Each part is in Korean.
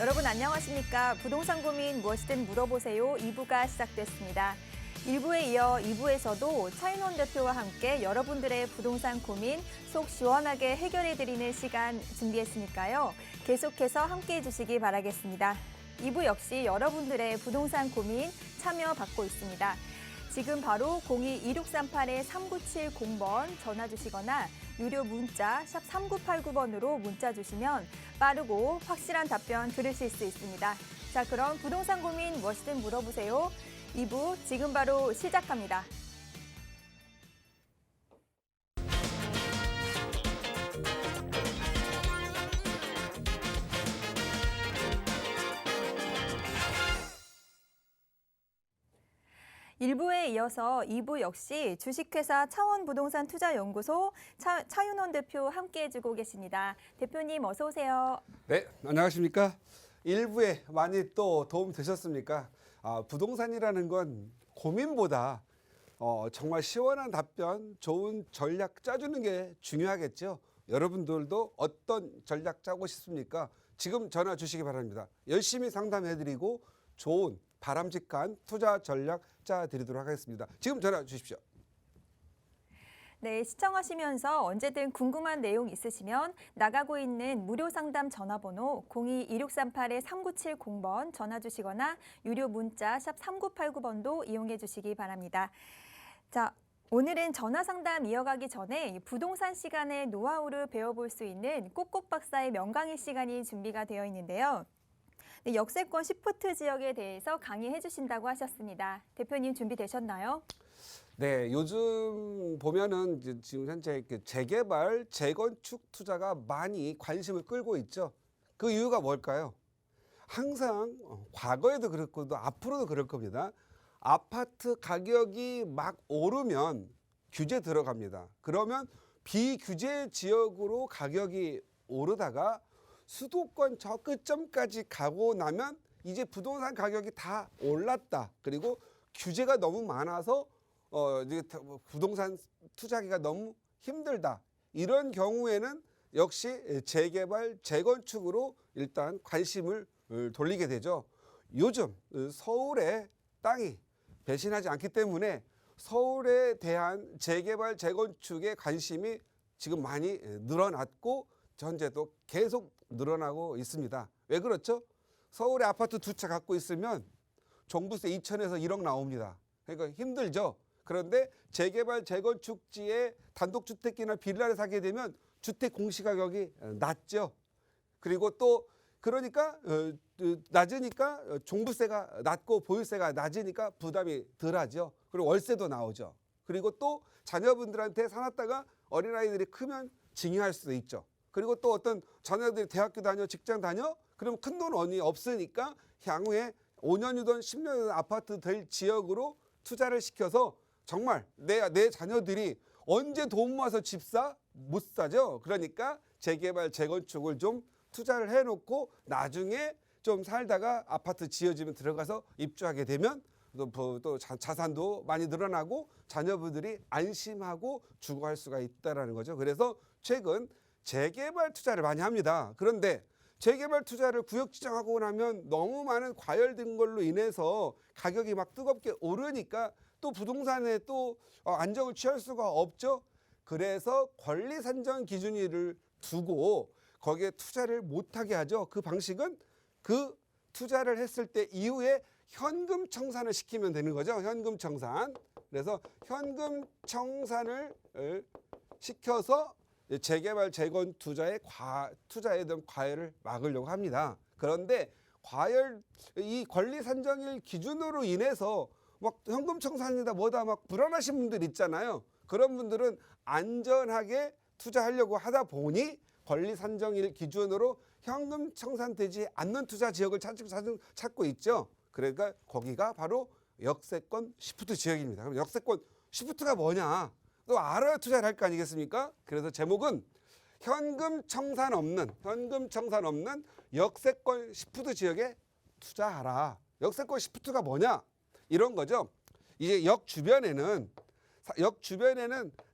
여러분 안녕하십니까? 부동산 고민 무엇이든 물어보세요. 2부가 시작됐습니다. 1부에 이어 2부에서도 차윤원 대표와 함께 여러분들의 부동산 고민 속 시원하게 해결해드리는 시간 준비했으니까요. 계속해서 함께해 주시기 바라겠습니다. 2부 역시 여러분들의 부동산 고민 참여 받고 있습니다. 지금 바로 02-2638-3970번 전화 주시거나 유료 문자 샵 3989번으로 문자 주시면 빠르고 확실한 답변 들으실 수 있습니다. 자, 그럼 부동산 고민 무엇이든 물어보세요. 2부 지금 바로 시작합니다. 일부에 이어서 2부 역시 주식회사 차원부동산투자연구소 차윤원 대표 함께해주고 계십니다. 대표님 어서 오세요. 네, 안녕하십니까? 1부에 많이 또 도움 되셨습니까? 부동산이라는 건 고민보다 정말 시원한 답변, 좋은 전략 짜주는 게 중요하겠죠. 여러분들도 어떤 전략 짜고 싶습니까? 지금 전화 주시기 바랍니다. 열심히 상담해드리고 좋은 바람직한 투자 전략 짜드리도록 하겠습니다. 지금 전화 주십시오. 네, 시청하시면서 언제든 궁금한 내용 있으시면 나가고 있는 무료 상담 전화번호 02-2638-3970번 전화 주시거나 유료 문자 샵 3989번도 이용해 주시기 바랍니다. 자, 오늘은 전화 상담 이어가기 전에 부동산 시간의 노하우를 배워볼 수 있는 꼭꼭 박사의 명강의 시간이 준비가 되어 있는데요. 네, 역세권 시프트 지역에 대해서 강의해 주신다고 하셨습니다. 대표님 준비되셨나요? 네, 요즘 보면은 지금 현재 재개발, 재건축 투자가 많이 관심을 끌고 있죠. 그 이유가 뭘까요? 항상 과거에도 그렇고 또 앞으로도 그럴 겁니다. 아파트 가격이 막 오르면 규제 들어갑니다. 그러면 비규제 지역으로 가격이 오르다가 수도권 저 끝점까지 가고 나면 이제 부동산 가격이 다 올랐다. 그리고 규제가 너무 많아서 이제 부동산 투자하기가 너무 힘들다. 이런 경우에는 역시 재개발, 재건축으로 일단 관심을 돌리게 되죠. 요즘 서울의 땅이 배신하지 않기 때문에 서울에 대한 재개발, 재건축의 관심이 지금 많이 늘어났고 현재도 계속 늘어나고 있습니다. 왜 그렇죠? 서울에 아파트 2채 갖고 있으면 종부세 2천에서 1억 나옵니다. 그러니까 힘들죠. 그런데 재개발, 재건축지에 단독주택이나 빌라를 사게 되면 주택 공시가격이 낮죠. 그리고 또 그러니까 낮으니까 종부세가 낮고 보유세가 낮으니까 부담이 덜하죠. 그리고 월세도 나오죠. 그리고 또 자녀분들한테 사놨다가 어린아이들이 크면 징여할 수도 있죠. 그리고 또 어떤 자녀들이 대학교 다녀, 직장 다녀? 그럼 큰돈이 없으니까 향후에 5년이든 10년이든 아파트 될 지역으로 투자를 시켜서 정말 내 자녀들이 언제 돈 모아서 집 사? 못 사죠. 그러니까 재개발, 재건축을 좀 투자를 해놓고 나중에 좀 살다가 아파트 지어지면 들어가서 입주하게 되면 또 자산도 많이 늘어나고 자녀분들이 안심하고 주거할 수가 있다는 거죠. 그래서 최근 재개발 투자를 많이 합니다. 그런데 재개발 투자를 구역 지정하고 나면 너무 많은 과열된 걸로 인해서 가격이 막 뜨겁게 오르니까 또 부동산에 또 안정을 취할 수가 없죠. 그래서 권리 산정 기준일을 두고 거기에 투자를 못하게 하죠. 그 방식은 그 투자를 했을 때 이후에 현금 청산을 시키면 되는 거죠. 현금 청산. 그래서 현금 청산을 시켜서 재개발, 재건 투자에 대한 과열을 막으려고 합니다. 그런데 이 권리 산정일 기준으로 인해서 막 현금 청산이다 뭐다 막 불안하신 분들 있잖아요. 그런 분들은 안전하게 투자하려고 하다 보니 권리 산정일 기준으로 현금 청산되지 않는 투자 지역을 찾고 있죠. 그러니까 거기가 바로 역세권 시프트 지역입니다. 그럼 역세권 시프트가 뭐냐? 또 알아야 투자를 할 거 아니겠습니까? 그래서 제목은 현금 청산 없는 역세권 시프트 지역에 투자하라. 역세권 시프트가 뭐냐? 이런 거죠. 이제 역 주변에는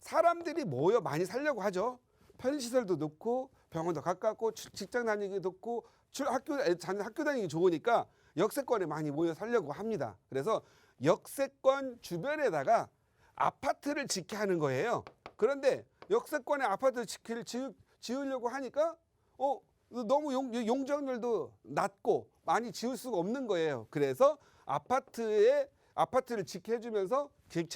사람들이 모여 많이 살려고 하죠. 편의시설도 넣고 병원도 가깝고 직장 다니기도 좋고 학교 다니기 좋으니까 역세권에 많이 모여 살려고 합니다. 그래서 역세권 주변에다가 아파트를 짓게 하는 거예요. 그런데 역세권에 아파트 지으려고 하니까 너무 용적률도 낮고 많이 지을 수가 없는 거예요. 그래서 아파트를 짓게 해주면서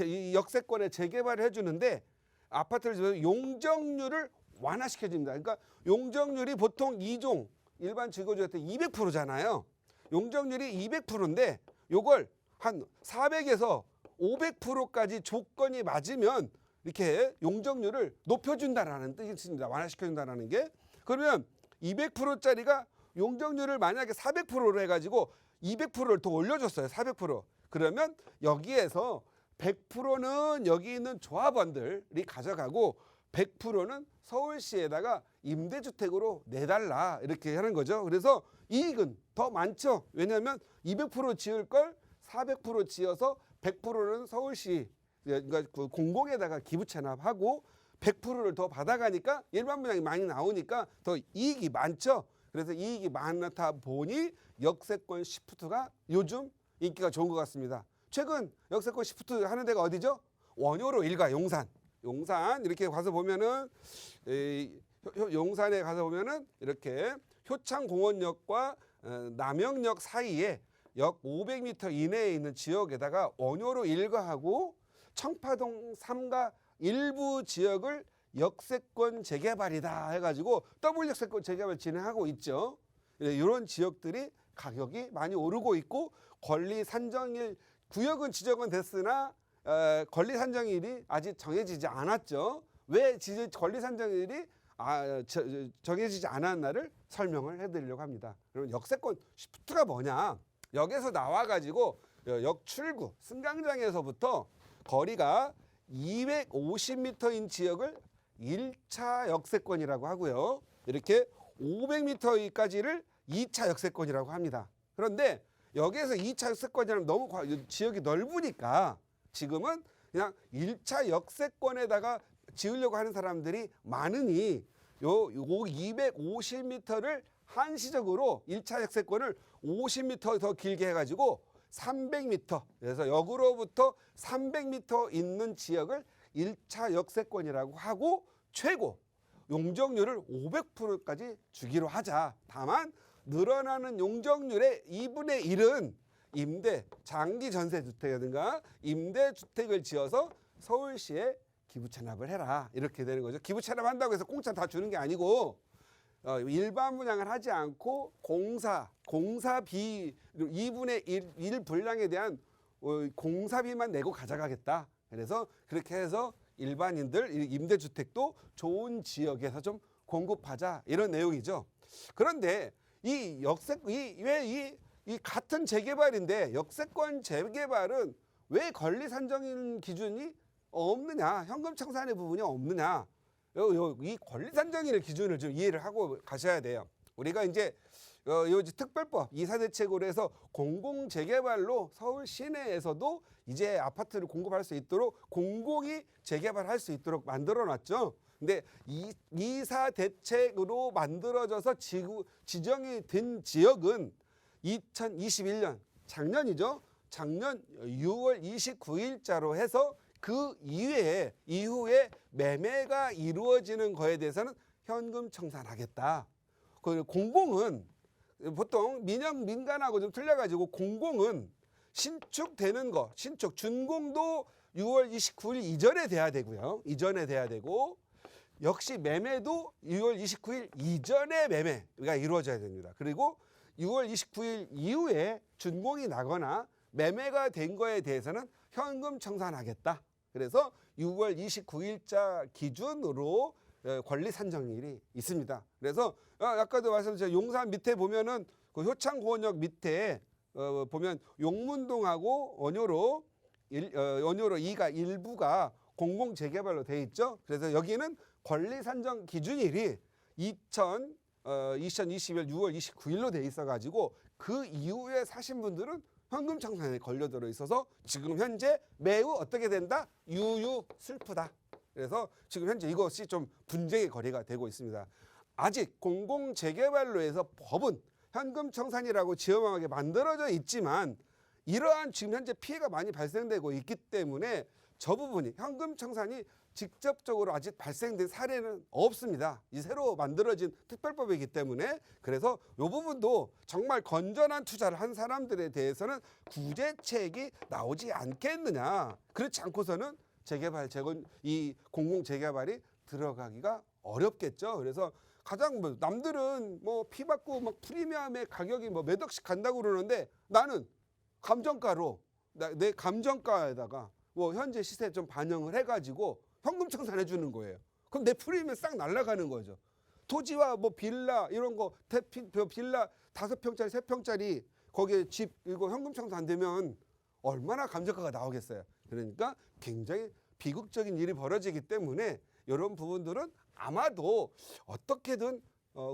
이 역세권에 재개발을 해주는데 아파트를 지으면 용적률을 완화시켜줍니다. 그러니까 용적률이 보통 2종 일반 즐거주택 200%잖아요. 용적률이 200%인데 요걸 한 400에서 500%까지 조건이 맞으면 이렇게 용적률을 높여준다라는 뜻이 있습니다. 완화시켜준다라는 게. 그러면 200%짜리가 용적률을 만약에 400%로 해가지고 200%를 더 올려줬어요. 400%. 그러면 여기에서 100%는 여기 있는 조합원들이 가져가고 100%는 서울시에다가 임대주택으로 내달라 이렇게 하는 거죠. 그래서 이익은 더 많죠. 왜냐하면 200% 지을 걸 400% 지어서 100%는 서울시 그러니까 그 공공에다가 기부 체납하고 100%를 더 받아가니까 일반 분양이 많이 나오니까 더 이익이 많죠. 그래서 이익이 많다 보니 역세권 시프트가 요즘 인기가 좋은 것 같습니다. 최근 역세권 시프트 하는 데가 어디죠? 원효로 일가 용산 이렇게 가서 보면은 용산에 가서 보면은 이렇게 효창공원역과 남영역 사이에 약 500m 이내에 있는 지역에다가 원효로 일가하고 청파동 3가 일부 지역을 역세권 재개발이다 해가지고 더블 역세권 재개발 진행하고 있죠. 이런 지역들이 가격이 많이 오르고 있고 권리 산정일 구역은 지정은 됐으나 권리 산정일이 아직 정해지지 않았죠. 왜 권리 산정일이 정해지지 않았나를 설명을 해드리려고 합니다. 그럼 역세권 시프트가 뭐냐? 역에서 나와가지고 역 출구 승강장에서부터 거리가 250m인 지역을 1차 역세권이라고 하고요. 이렇게 500m까지를 2차 역세권이라고 합니다. 그런데 여기에서 2차 역세권이라면 너무 지역이 넓으니까 지금은 그냥 1차 역세권에다가 지으려고 하는 사람들이 많으니 요 250m를 한시적으로 1차 역세권을 50m 더 길게 해가지고 300m 그래서 역으로부터 300m 있는 지역을 1차 역세권이라고 하고 최고 용적률을 500%까지 주기로 하자. 다만 늘어나는 용적률의 2분의 1은 장기 전세주택이라든가 임대주택을 지어서 서울시에 기부 체납을 해라 이렇게 되는 거죠. 기부 체납한다고 해서 공짜 다 주는 게 아니고 일반 분양을 하지 않고 공사비 2분의 1 분량에 대한 공사비만 내고 가져가겠다. 그래서 그렇게 해서 일반인들 임대주택도 좋은 지역에서 좀 공급하자 이런 내용이죠. 그런데 이 같은 재개발인데 역세권 재개발은 왜 권리 산정 기준이 없느냐, 현금 청산의 부분이 없느냐, 이 권리 산정의 기준을 좀 이해를 하고 가셔야 돼요. 우리가 이제 특별법 이사대책으로 해서 공공 재개발로 서울 시내에서도 이제 아파트를 공급할 수 있도록 공공이 재개발할 수 있도록 만들어 놨죠. 근데 이사대책으로 만들어져서 지정이 된 지역은 2021년 작년이죠. 작년 6월 29일자로 해서 그 이후에 매매가 이루어지는 거에 대해서는 현금 청산하겠다. 그 공공은 보통 민간하고 좀 틀려가지고 공공은 신축되는 거, 준공도 6월 29일 이전에 돼야 되고요. 이전에 돼야 되고 역시 매매도 6월 29일 이전에 매매가 이루어져야 됩니다. 그리고 6월 29일 이후에 준공이 나거나 매매가 된 거에 대해서는 현금 청산하겠다. 그래서 6월 29일자 기준으로 권리 산정일이 있습니다. 그래서 아까도 말씀드린 용산 밑에 보면은 그 효창공원역 밑에 보면 용문동하고 원효로 2가 일부가 공공 재개발로 돼 있죠. 그래서 여기는 권리 산정 기준일이 2021년 6월 29일로 돼 있어 가지고 그 이후에 사신 분들은 현금 청산에 걸려들어 있어서 지금 현재 매우 어떻게 된다? 유유 슬프다. 그래서 지금 현재 이것이 좀 분쟁의 거리가 되고 있습니다. 아직 공공 재개발로 해서 법은 현금청산이라고 지엄하게 만들어져 있지만 이러한 지금 현재 피해가 많이 발생되고 있기 때문에 저 부분이 현금청산이 직접적으로 아직 발생된 사례는 없습니다. 이 새로 만들어진 특별법이기 때문에 그래서 이 부분도 정말 건전한 투자를 한 사람들에 대해서는 구제책이 나오지 않겠느냐. 그렇지 않고서는 재개발, 재건 이 공공 재개발이 들어가기가 어렵겠죠. 그래서 가장 뭐 남들은 뭐 피 받고 막 프리미엄의 가격이 뭐 몇 억씩 간다고 그러는데 나는 감정가로 내 감정가에다가 뭐 현재 시세 좀 반영을 해가지고 현금 청산해 주는 거예요. 그럼 내 프리미엄 싹 날아가는 거죠. 토지와 뭐 빌라 이런 거 빌라 5평짜리 3평짜리 거기에 집 이거 현금 청산 안 되면 얼마나 감정가가 나오겠어요. 그러니까 굉장히 비극적인 일이 벌어지기 때문에 이런 부분들은 아마도 어떻게든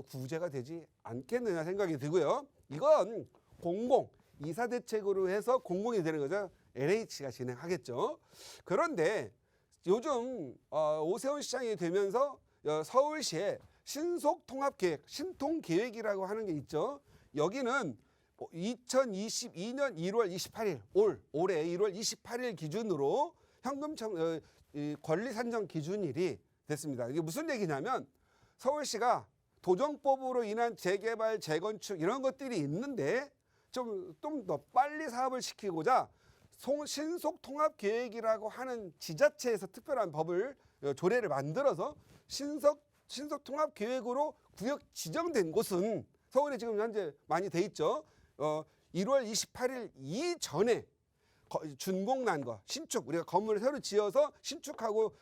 구제가 되지 않겠느냐 생각이 들고요. 이건 공공 이사 대책으로 해서 공공이 되는 거죠. LH가 진행하겠죠. 그런데 요즘 오세훈 시장이 되면서 서울시에 신속통합계획, 신통계획이라고 하는 게 있죠. 여기는 2022년 1월 28일, 올해 1월 28일 기준으로 현금 권리 산정 기준일이 됐습니다. 이게 무슨 얘기냐면 서울시가 도정법으로 인한 재개발, 재건축 이런 것들이 있는데 좀 더 빨리 사업을 시키고자 신속통합계획이라고 하는 지자체에서 특별한 법을 조례를 만들어서 신속통합계획으로 구역 지정된 곳은 서울에 지금 현재 많이 돼 있죠. 1월 28일 이전에 준공난 거 신축 우리가 건물을 새로 지어서 신축하고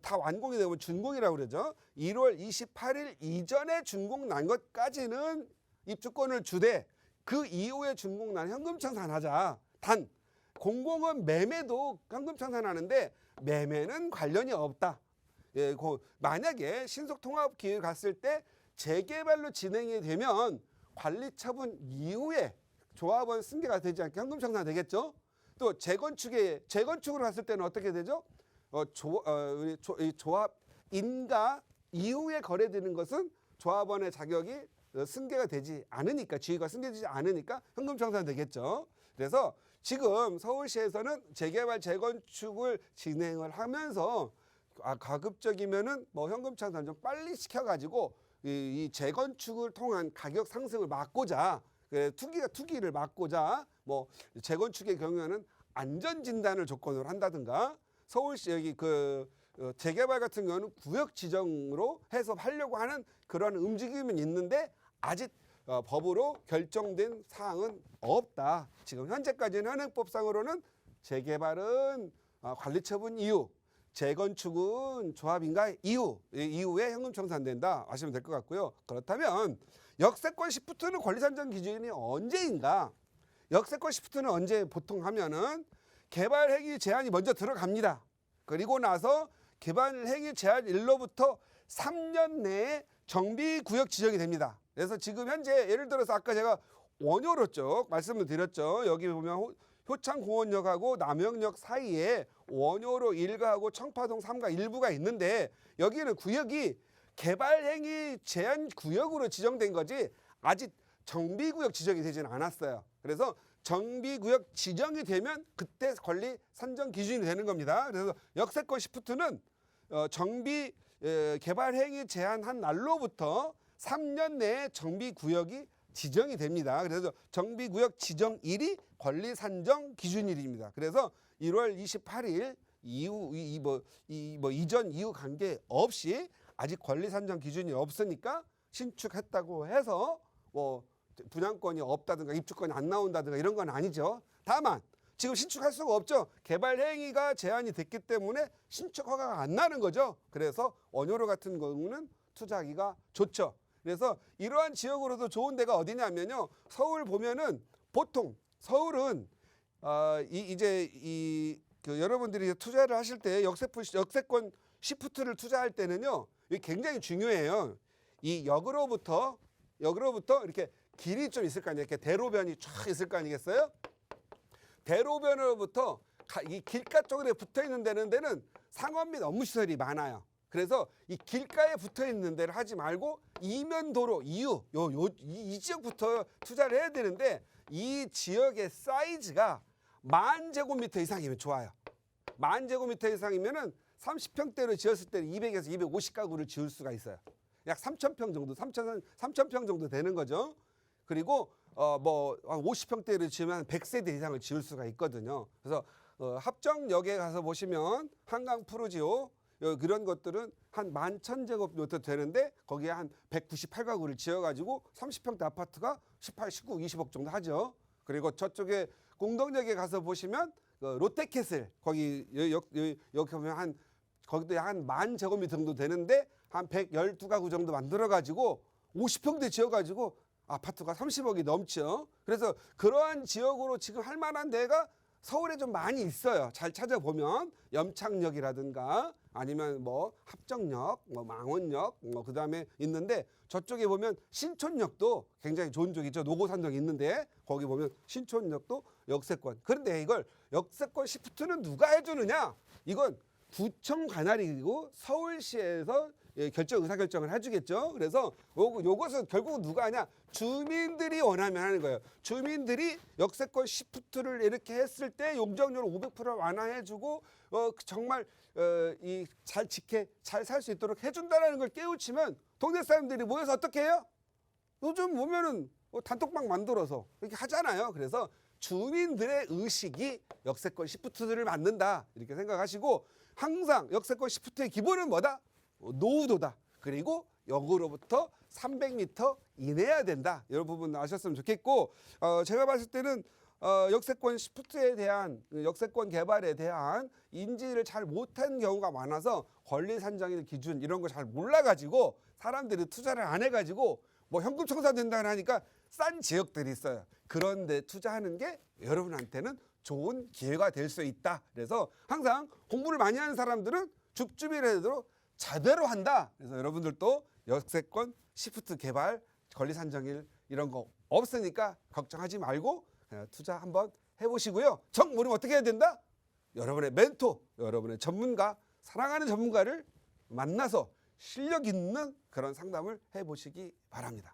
다 완공이 되면 준공이라고 그러죠. 1월 28일 이전에 준공난 것까지는 입주권을 주되 그 이후에 준공난 현금 청산하자. 단 공공은 매매도 현금 청산하는데 매매는 관련이 없다. 예, 만약에 신속통합기획 갔을 때 재개발로 진행이 되면 관리처분 이후에 조합원 승계가 되지 않게 현금 청산 되겠죠. 또 재건축으로 갔을 때는 어떻게 되죠? 조합 인가 이후에 거래되는 것은 조합원의 자격이 승계가 되지 않으니까 지위가 승계되지 않으니까 현금 청산 되겠죠. 그래서 지금 서울시에서는 재개발 재건축을 진행을 하면서 가급적이면은 뭐 현금 청산 좀 빨리 시켜가지고 이 재건축을 통한 가격 상승을 막고자 투기를 막고자 뭐 재건축의 경우에는 안전 진단을 조건으로 한다든가 서울시 여기 재개발 같은 경우는 구역 지정으로 해서 하려고 하는 그런 움직임은 있는데 아직 법으로 결정된 사항은 없다. 지금 현재까지는 현행법상으로는 재개발은 관리처분 이후, 재건축은 조합인가 이후에 현금 청산된다 하시면 될 것 같고요. 그렇다면 역세권 시프트는 권리 산정 기준이 언제인가? 역세권 시프트는 언제 보통 하면은 개발 행위 제한이 먼저 들어갑니다. 그리고 나서 개발 행위 제한 일로부터 3년 내에 정비구역 지정이 됩니다. 그래서 지금 현재 예를 들어서 아까 제가 원효로 쪽 말씀을 드렸죠. 여기 보면 효창공원역하고 남영역 사이에 원효로 1가하고 청파동 3가 일부가 있는데 여기는 구역이 개발행위 제한 구역으로 지정된 거지 아직 정비구역 지정이 되지는 않았어요. 그래서 정비구역 지정이 되면 그때 권리 산정 기준이 되는 겁니다. 그래서 역세권 시프트는 정비 개발행위 제한한 날로부터 3년 내에 정비구역이 지정이 됩니다. 그래서 정비구역 지정일이 권리 산정 기준일입니다. 그래서 1월 28일 이후 이전 이후 관계 없이 아직 권리 산정 기준이 없으니까 신축했다고 해서 뭐 분양권이 없다든가 입주권이 안 나온다든가 이런 건 아니죠. 다만 지금 신축할 수가 없죠. 개발 행위가 제한이 됐기 때문에 신축 허가가 안 나는 거죠. 그래서 원효로 같은 경우는 투자하기가 좋죠. 그래서 이러한 지역으로도 좋은 데가 어디냐면요. 서울 보면은 보통 서울은 여러분들이 투자를 하실 때 역세권 시프트를 투자할 때는요. 이게 굉장히 중요해요. 이 역으로부터 이렇게 길이 좀 있을 거 아니에요. 이렇게 대로변이 쫙 있을 거 아니겠어요? 대로변으로부터 이 길가 쪽에 붙어 있는 데는 상업 및 업무 시설이 많아요. 그래서 이 길가에 붙어 있는 데를 하지 말고 이면 도로 이 지역부터 투자를 해야 되는데 이 지역의 사이즈가 10,000제곱미터 이상이면 좋아요. 10,000제곱미터 이상이면은 30평대로 지었을 때는 200에서 250가구를 지을 수가 있어요. 약 3,000평 정도, 3,000평 정도 되는 거죠. 그리고 뭐 50평대를 지으면 100세대 이상을 지을 수가 있거든요. 그래서 합정역에 가서 보시면 한강 푸르지오 그런 것들은 한 11,000제곱미터 되는데 거기에 한 198가구를 지어가지고 30평대 아파트가 18, 19, 20억 정도 하죠. 그리고 저쪽에 공덕역에 가서 보시면 롯데캐슬 거기 여기 보면 한 거기도 한 10,000제곱미터 정도 되는데 한 112가구 정도 만들어가지고 50평대 지어가지고 아파트가 30억이 넘죠. 그래서 그러한 지역으로 지금 할 만한 데가 서울에 좀 많이 있어요. 잘 찾아보면 염창역이라든가 아니면 뭐 합정역, 뭐 망원역, 뭐 그다음에 있는데 저쪽에 보면 신촌역도 굉장히 좋은 쪽이죠. 노고산역이 있는데 거기 보면 신촌역도 역세권. 그런데 이걸 역세권 시프트는 누가 해주느냐? 이건 구청 관할이고 서울시에서 의사결정을 해주겠죠. 그래서 요것은 결국 누가 하냐? 주민들이 원하면 하는 거예요. 주민들이 역세권 시프트를 이렇게 했을 때 용적률을 500% 완화해주고 정말 잘 살 수 있도록 해준다라는 걸 깨우치면 동네 사람들이 모여서 어떻게 해요? 요즘 보면은 단톡방 만들어서 이렇게 하잖아요. 그래서 주민들의 의식이 역세권 시프트를 만든다 이렇게 생각하시고 항상 역세권 시프트의 기본은 뭐다? 노후도다. 그리고 역으로부터 300m 이내야 된다. 이런 부분 아셨으면 좋겠고 제가 봤을 때는 역세권 시프트에 대한 역세권 개발에 대한 인지를 잘 못한 경우가 많아서 권리 산정일 기준 이런 거 잘 몰라가지고 사람들이 투자를 안 해가지고 뭐 현금 청산된다 하니까 싼 지역들이 있어요. 그런데 투자하는 게 여러분한테는 좋은 기회가 될 수 있다. 그래서 항상 공부를 많이 하는 사람들은 줍줍이라도 제대로 한다. 그래서 여러분들도 역세권 시프트 개발 권리 산정일 이런 거 없으니까 걱정하지 말고 투자 한번 해보시고요. 정 모르면 어떻게 해야 된다? 여러분의 멘토, 여러분의 전문가, 사랑하는 전문가를 만나서 실력 있는 그런 상담을 해보시기 바랍니다.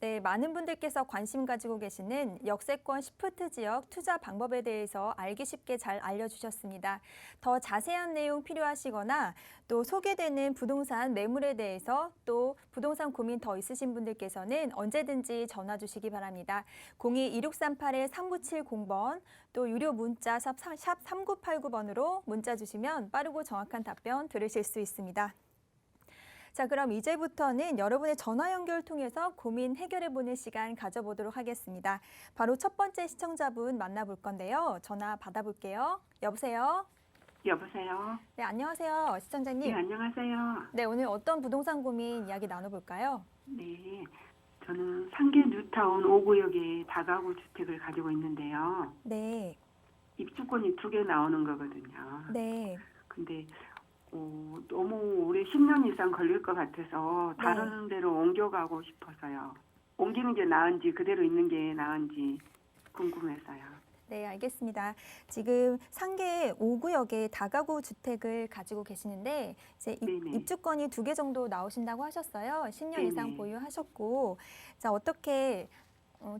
네, 많은 분들께서 관심 가지고 계시는 역세권 시프트 지역 투자 방법에 대해서 알기 쉽게 잘 알려주셨습니다. 더 자세한 내용 필요하시거나 또 소개되는 부동산 매물에 대해서 또 부동산 고민 더 있으신 분들께서는 언제든지 전화 주시기 바랍니다. 02-2638-3970번 또 유료 문자 샵 3989번으로 문자 주시면 빠르고 정확한 답변 들으실 수 있습니다. 자, 그럼 이제부터는 여러분의 전화 연결 통해서 고민 해결해보는 시간 가져보도록 하겠습니다. 바로 첫 번째 시청자분 만나볼 건데요. 전화 받아볼게요. 여보세요? 여보세요? 네, 안녕하세요. 시청자님. 네, 안녕하세요. 네, 오늘 어떤 부동산 고민 이야기 나눠볼까요? 네, 저는 상계 뉴타운 5구역에 다가구 주택을 가지고 있는데요. 네, 입주권이 2개 나오는 거거든요. 네, 근데 너무 오래 10년 이상 걸릴 것 같아서 다른 데로 옮겨가고 싶어서요. 옮기는 게 나은지 그대로 있는 게 나은지 궁금해서요. 네, 알겠습니다. 지금 상계 5구역에 다가구 주택을 가지고 계시는데 이제 네네. 입주권이 2개 정도 나오신다고 하셨어요. 10년 네네. 이상 보유하셨고, 자, 어떻게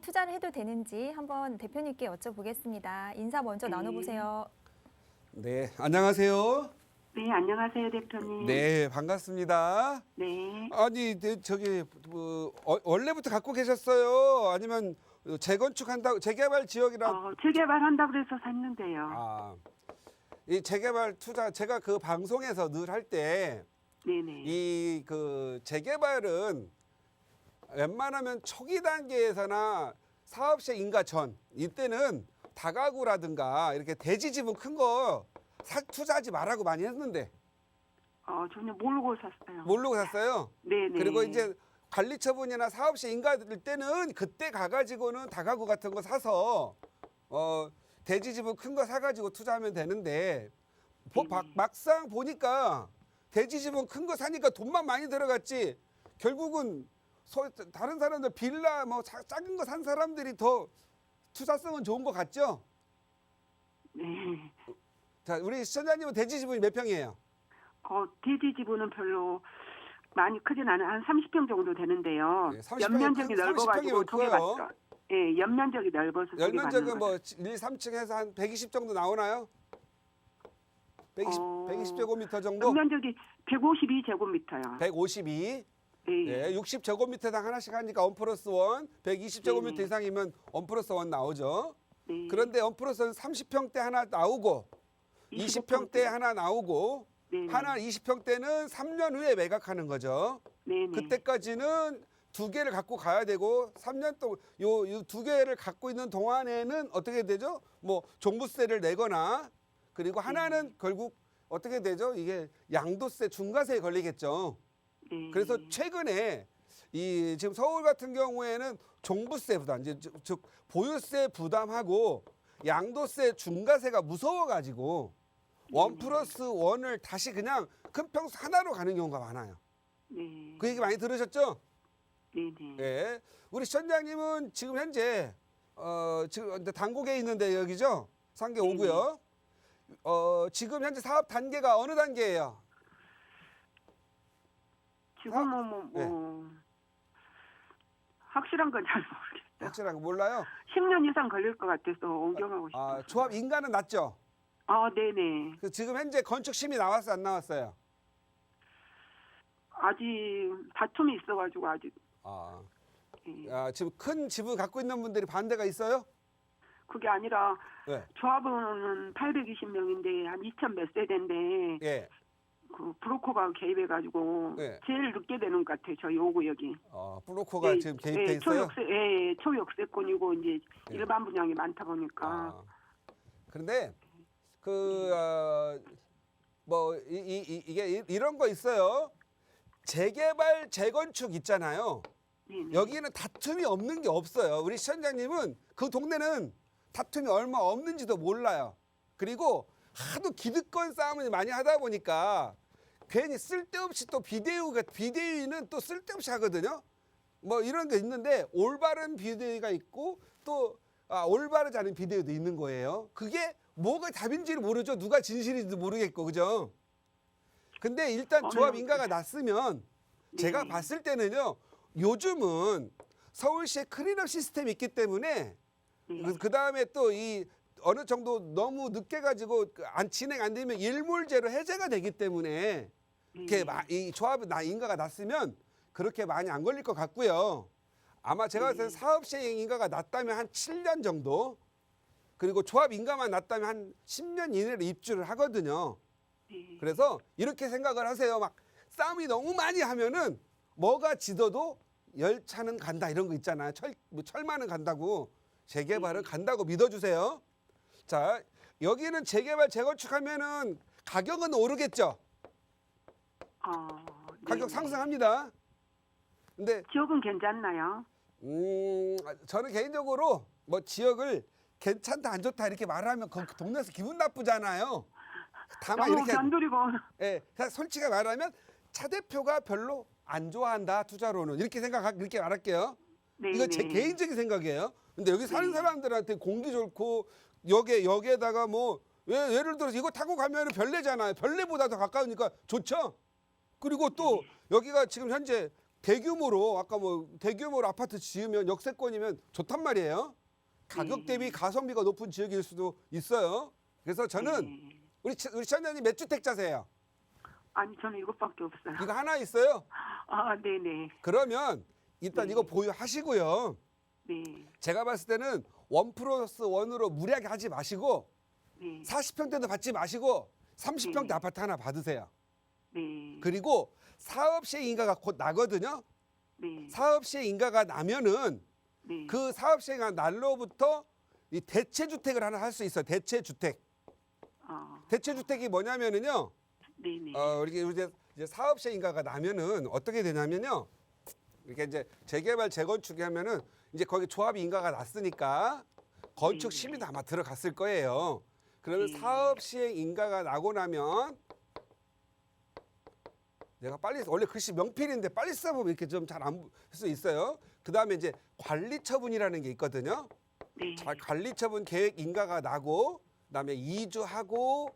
투자를 해도 되는지 한번 대표님께 여쭤보겠습니다. 인사 먼저 네. 나눠보세요. 네, 안녕하세요. 네, 안녕하세요, 대표님. 네, 반갑습니다. 네. 아니, 저기 원래부터 갖고 계셨어요? 아니면 재건축한다고 재개발 지역이라? 재개발한다고 그래서 샀는데요. 이 재개발 투자 제가 그 방송에서 늘 할 때 네네. 이 그 재개발은 웬만하면 초기 단계에서나 사업 시행 인가 전 이때는 다가구라든가 이렇게 대지 지분 큰 거 투자하지 말라고 많이 했는데 전혀 모르고 샀어요. 모르고 샀어요. 네네. 그리고 이제 관리 처분이나 사업 시행 인가 될 때는 그때 가가지고는 다가구 같은 거 사서 대지 지분 큰 거 사가지고 투자하면 되는데 막상 보니까 대지 지분 큰 거 사니까 돈만 많이 들어갔지 결국은 다른 사람들 빌라 뭐 작은 거 산 사람들이 더 투자성은 좋은 것 같죠? 네. 자, 우리 시청자님은 대지 지분이 몇 평이에요? 대지 지분은 별로 많이 크진 않아요. 한 30평 정도 되는데요. 예, 30평이 연면적이 큰- 넓어가지고 30평이면 두 개 커요. 봤죠. 예, 연면적이 넓어서 두 개 받는 연면적은 뭐 거죠. 1, 3층 해서 한 120 정도 나오나요? 120 제곱미터 정도? 연면적이 152제곱미터요. 152. 예, 예, 60제곱미터당 하나씩 하니까 1 플러스 1, 120제곱미터 네네. 이상이면 1 플러스 1 나오죠. 네. 그런데 1 플러스 1은 30평대 하나 나오고 20평대 하나 나오고 네네. 하나 20평대는 3년 후에 매각하는 거죠. 네네. 그때까지는 두 개를 갖고 가야 되고 3년 동안 요 두 개를 갖고 있는 동안에는 어떻게 되죠? 뭐 종부세를 내거나 그리고 하나는 결국 어떻게 되죠? 이게 양도세 중과세에 걸리겠죠. 네. 그래서 최근에 이 지금 서울 같은 경우에는 종부세 부담, 이제 즉 보유세 부담하고 양도세 중과세가 무서워가지고 1 플러스 1을 다시 그냥 큰 평수 하나로 가는 경우가 많아요. 네. 그 얘기 많이 들으셨죠? 네네. 예. 우리 시청자님은 지금 현재 지금 단곡에 있는데 여기죠? 상계 네네. 5구요. 지금 현재 사업 단계가 어느 단계예요? 지금은 뭐 확실한 건 잘 모르겠어요. 확실한 거 몰라요? 10년 이상 걸릴 것 같아서 옮겨가고 싶어요. 아, 조합 인가는 났죠? 네네. 그 지금 현재 건축 심의 나왔어 안 나왔어요? 아직 다툼이 있어가지고 아직 아, 예. 지금 큰 집을 갖고 있는 분들이 반대가 있어요? 그게 아니라 네. 조합은 820명인데 한 2천 몇 세대인데 예. 그 브로커가 개입해가지고 네. 제일 늦게 되는 것 같아요. 저희 5구역이. 브로커가 지금 개입돼 있어요? 초역세권이고 이제 예. 일반 분양이 많다 보니까. 그런데 이게 이런 거 있어요. 재개발 재건축 있잖아요. 네네. 여기는 다툼이 없는 게 없어요. 우리 시청자님은 그 동네는 다툼이 얼마 없는지도 몰라요. 그리고 하도 기득권 싸움을 많이 하다 보니까 괜히 쓸데없이 또 비대위는 또 쓸데없이 하거든요. 뭐 이런 게 있는데 올바른 비대위가 있고 또 올바르지 않은 비대위도 있는 거예요. 그게 뭐가 답인지를 모르죠. 누가 진실인지도 모르겠고, 그죠? 근데 일단 조합 인가가 났으면 제가 네. 봤을 때는요. 요즘은 서울시에 클린업 시스템이 있기 때문에 네. 그 다음에 또 이 어느 정도 너무 늦게 가지고 진행 안 되면 일몰제로 해제가 되기 때문에 이렇게 이 조합 인가가 났으면 그렇게 많이 안 걸릴 것 같고요. 아마 제가 봤을 때 사업 시행 인가가 났다면 한 7년 정도, 그리고 조합 인가만 났다면 한 10년 이내로 입주를 하거든요. 네. 그래서 이렇게 생각을 하세요. 막 싸움이 너무 많이 하면은 뭐가 지더도 열차는 간다 이런 거 있잖아요. 철마는 간다고, 재개발은 간다고 믿어주세요. 자, 여기는 재개발 재건축하면은 가격은 오르겠죠. 가격 네. 상승합니다. 근데 지역은 괜찮나요? 저는 개인적으로 뭐 지역을 괜찮다 안 좋다 이렇게 말하면 그 동네에서 기분 나쁘잖아요. 다만 너무 이렇게 변두리고. 예, 그냥 솔직히 말하면 차 대표가 별로 안 좋아한다 투자로는 이렇게 이렇게 말할게요. 네, 이거 제 네. 개인적인 생각이에요. 근데 여기 사는 네. 사람들한테 공기 좋고 역에다가 뭐 예를 들어서 이거 타고 가면은 별내잖아요. 별내보다 더 가까우니까 좋죠. 그리고 또 여기가 지금 현재 대규모로 아파트 지으면 역세권이면 좋단 말이에요. 가격 대비 가성비가 높은 지역일 수도 있어요. 그래서 저는 네. 우리 시청자님 몇 주택자세요? 아니 저는 이것밖에 없어요. 이거 하나 있어요. 네네. 그러면 일단 네. 이거 보유하시고요. 네. 제가 봤을 때는 1 플러스 1으로 무리하게 하지 마시고 네. 40평대도 받지 마시고 30평대 네. 아파트 하나 받으세요. 네. 그리고 사업시행 인가가 곧 나거든요. 네. 사업시행 인가가 나면은 네. 그 사업시행한 날로부터 이 대체주택을 하나 할 수 있어요. 대체주택. 대체주택이 뭐냐면은요. 네네. 이렇게 이제 사업시행 인가가 나면은 어떻게 되냐면요. 이렇게 이제 재개발 재건축이 하면은 이제 거기 조합 인가가 났으니까 건축 심의도 아마 들어갔을 거예요. 그러면 네. 사업 시행 인가가 나고 나면 내가 빨리 원래 글씨 명필인데 빨리 써보면 이렇게 좀 잘 안 볼 수 있어요. 그 다음에 이제 관리 처분이라는 게 있거든요. 네. 관리 처분 계획 인가가 나고 그다음에 이주하고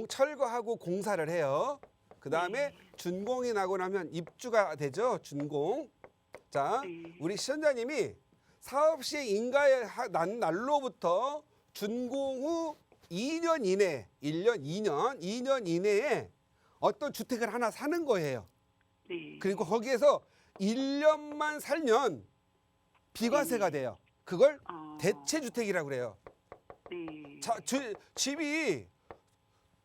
철거하고 공사를 해요. 그 다음에 준공이 나고 나면 입주가 되죠. 준공. 자, 우리 시청자님이 사업 시행 인가의 날로부터 준공 후 2년 이내, 1년, 2년 이내에 어떤 주택을 하나 사는 거예요. 네. 그리고 거기에서 1년만 살면 비과세가 돼요. 그걸 대체주택이라고 그래요. 네. 자, 집이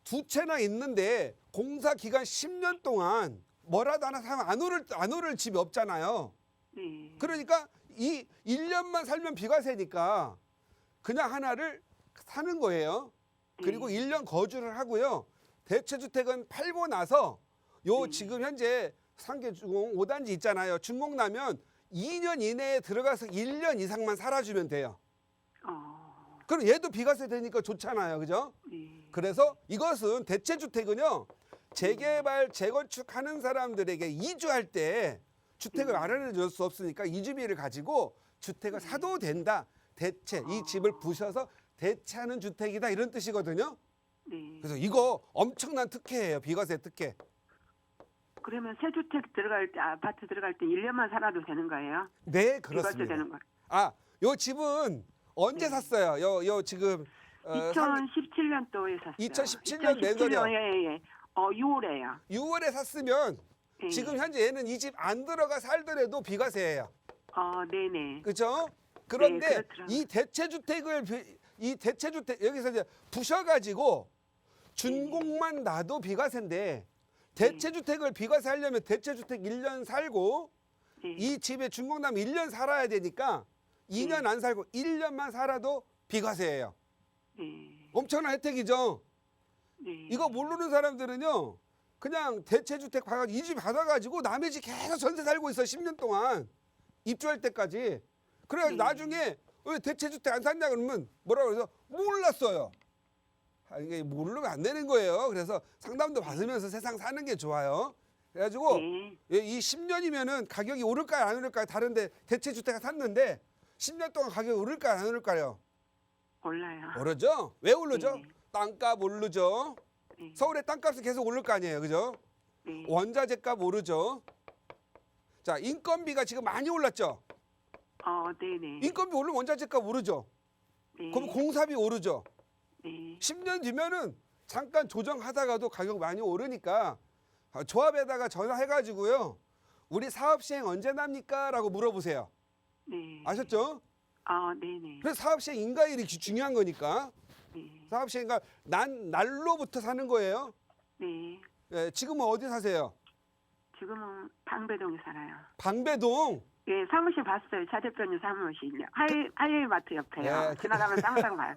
두 채나 있는데 공사 기간 10년 동안 뭐라도 하나 사면 안 오를 집이 없잖아요. 네. 그러니까 이 1년만 살면 비과세니까 그냥 하나를 사는 거예요. 그리고 1년 거주를 하고요. 대체주택은 팔고 나서 지금 현재 상계주공 5단지 있잖아요. 준공 나면 2년 이내에 들어가서 1년 이상만 살아주면 돼요. 그럼 얘도 비과세 되니까 좋잖아요. 그죠? 네. 그래서 이것은 대체주택은요. 재개발, 재건축하는 사람들에게 이주할 때 주택을 마련해 줄 수 없으니까 이주비를 가지고 주택을 사도 된다. 대체, 이 집을 부셔서 대체하는 주택이다. 이런 뜻이거든요. 네. 그래서 이거 엄청난 특혜예요. 비과세 특혜. 그러면 새 주택 들어갈 때 아파트 들어갈 때 1년만 살아도 되는 거예요? 네, 비과세 그렇습니다. 되는 거. 요 집은 언제 샀어요? 요 지금 2017년도에 샀어요. 2017년 내년이요. 예. 6월에요. 6월에 샀으면 네. 지금 현재 얘는 이 집 안 들어가 살더라도 비과세예요. 네네. 그렇죠? 그런데 네, 그렇더라고요. 이 대체주택 여기서 이제 부셔가지고 준공만 놔도 비과세인데 대체주택을 비과세하려면 대체주택 1년 살고 네. 이 집에 준공 나면 1년 살아야 되니까 2년 안 살고 1년만 살아도 비과세예요. 네. 엄청난 혜택이죠. 네. 이거 모르는 사람들은요. 그냥 대체주택 이 집 받아가지고 남의 집 계속 전세 살고 있어. 10년 동안. 입주할 때까지. 그래가지고 나중에 왜 대체주택 안 샀냐 그러면 뭐라고 그래서 몰랐어요. 이게 모르면 안 되는 거예요. 그래서 상담도 받으면서 세상 사는 게 좋아요. 그래가지고 네. 이 10년이면은 가격이 오를까요 안 오를까요? 다른데 대체주택을 샀는데 10년 동안 가격이 오를까요 안 오를까요? 몰라요. 오르죠? 왜 오르죠? 네. 땅값 오르죠? 네. 서울의 땅값이 계속 오를 거 아니에요. 그죠? 네. 원자재 값 오르죠? 자, 인건비가 지금 많이 올랐죠? 네네. 인건비 오르면 원자재 값 오르죠? 네. 그럼 공사비 오르죠? 네. 10년 뒤면은 잠깐 조정하다가도 가격 많이 오르니까 조합에다가 전화해가지고요. 우리 사업 시행 언제 납니까? 라고 물어보세요. 네. 아셨죠? 네네. 그래서 사업 시행 인가일이 중요한 거니까. 네. 사업 시행가 날로부터 사는 거예요. 네. 예, 지금은 어디 사세요? 지금은 방배동에 살아요. 방배동. 예, 사무실 봤어요. 차 대표님 사무실요. 하이마트 옆에요. 예, 지나가면 항상 봐요.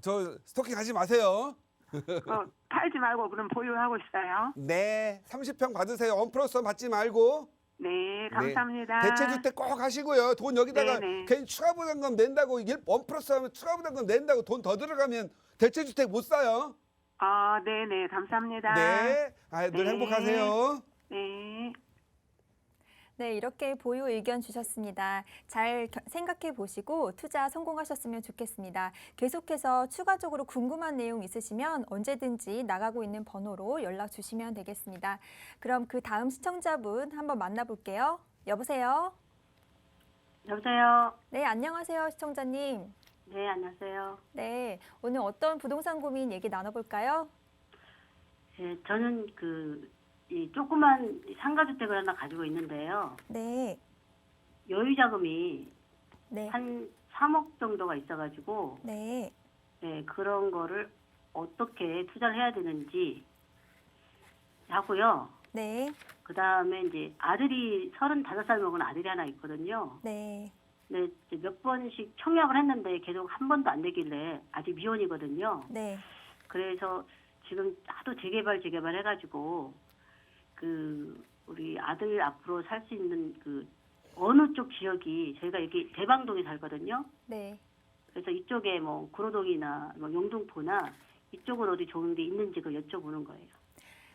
저 스토킹 하지 마세요. 팔지 말고 그럼 보유하고 있어요. 네, 30평 받으세요. 원플러스 받지 말고. 네, 감사합니다. 대체주택 꼭 하시고요. 돈 여기다가 네네. 괜히 추가 부담금 낸다고 원플러스 하면 추가 부담금 낸다고 돈 더 들어가면 대체주택 못 사요. 네네, 감사합니다. 네, 늘 네. 행복하세요. 네. 네, 이렇게 보유 의견 주셨습니다. 잘 생각해 보시고 투자 성공하셨으면 좋겠습니다. 계속해서 추가적으로 궁금한 내용 있으시면 언제든지 나가고 있는 번호로 연락 주시면 되겠습니다. 그럼 그 다음 시청자분 한번 만나볼게요. 여보세요? 여보세요? 네, 안녕하세요, 시청자님. 네, 안녕하세요. 네, 오늘 어떤 부동산 고민 얘기 나눠볼까요? 예, 저는 이 조그만 상가주택을 하나 가지고 있는데요. 네, 여유 자금이 네, 한 3억 정도가 있어가지고, 네, 예, 그런 거를 어떻게 투자를 해야 되는지 하고요. 네, 그 다음에 이제 아들이 35살 먹은 아들이 하나 있거든요. 네, 근데 이제 몇 번씩 청약을 했는데 계속 한 번도 안 되길래 아직 미혼이거든요. 네, 그래서 지금 하도 재개발 해가지고 우리 아들 앞으로 살 수 있는 어느 쪽 지역이 저희가 여기 대방동에 살거든요. 네. 그래서 이쪽에 뭐 구로동이나 뭐 영등포나 이쪽은 어디 좋은 데 있는지 여쭤보는 거예요.